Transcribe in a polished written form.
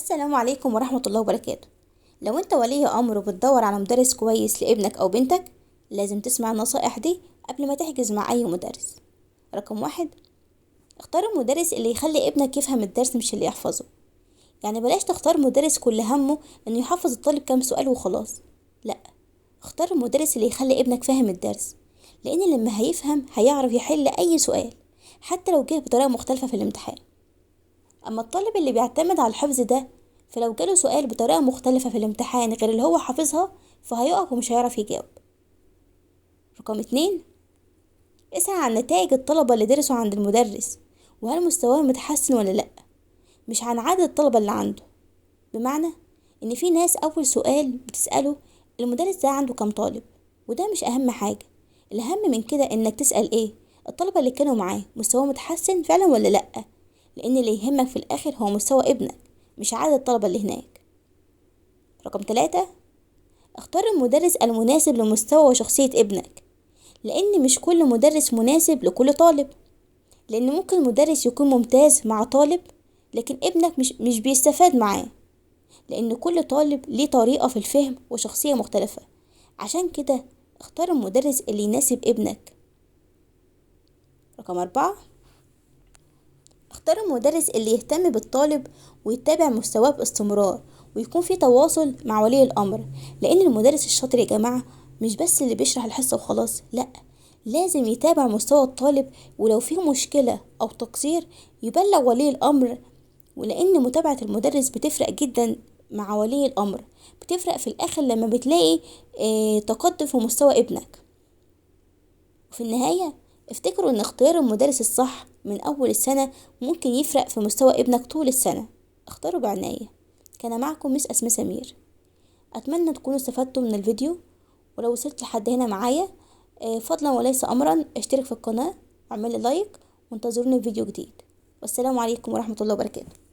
السلام عليكم ورحمة الله وبركاته. لو انت ولي امر وبتدور على مدرس كويس لابنك او بنتك، لازم تسمع النصائح دي قبل ما تحجز مع اي مدرس. رقم 1: اختار المدرس اللي يخلي ابنك يفهم الدرس مش اللي يحفظه. يعني بلاش تختار مدرس كل همه انه يحفظ الطالب كام سؤال وخلاص. لا، اختار المدرس اللي يخلي ابنك فاهم الدرس، لان لما هيفهم هيعرف يحل اي سؤال حتى لو جه بطريقة مختلفة في الامتحان. اما الطالب اللي بيعتمد على الحفظ ده، فلو جاله سؤال بطريقة مختلفة في الامتحان غير اللي هو حافظها فهيقف ومش هيعرف يجاوب. رقم 2: اسأل عن نتائج الطلبة اللي درسوا عند المدرس، وهل مستواهم متحسن ولا لأ، مش عن عدد الطلبة اللي عنده. بمعنى ان في ناس اول سؤال بتسأله المدرس ده عنده كام طالب، وده مش اهم حاجة. الاهم من كده انك تسأل ايه الطلبة اللي كانوا معاه مستواهم متحسن فعلا ولا لأ، لان اللي يهمك في الاخر هو مستوى ابنك مش عدد الطلبة اللي هناك. رقم 3: اختار المدرس المناسب لمستوى وشخصية ابنك، لان مش كل مدرس مناسب لكل طالب. لان ممكن مدرس يكون ممتاز مع طالب لكن ابنك مش بيستفاد معاه، لان كل طالب ليه طريقة في الفهم وشخصية مختلفة. عشان كده اختار المدرس اللي يناسب ابنك. رقم 4: اختار المدرس اللي يهتم بالطالب ويتابع مستواه باستمرار، ويكون في تواصل مع ولي الأمر. لأن المدرس الشاطر يا جماعة مش بس اللي بيشرح الحصة وخلاص، لأ، لازم يتابع مستوى الطالب، ولو فيه مشكلة أو تقصير يبلغ ولي الأمر. ولأن متابعة المدرس بتفرق جدا مع ولي الأمر، بتفرق في الآخر لما بتلاقي تقدم في مستوى ابنك. وفي النهاية افتكروا ان اختيار المدرس الصح من اول السنة ممكن يفرق في مستوى ابنك طول السنة. اختاروا بعناية. كان معكم مس أسماء سمير. اتمنى تكونوا استفدتوا من الفيديو، ولو وصلت لحد هنا معايا فضلا وليس امرا اشترك في القناة واعمل لايك، وانتظروني في فيديو جديد. والسلام عليكم ورحمة الله وبركاته.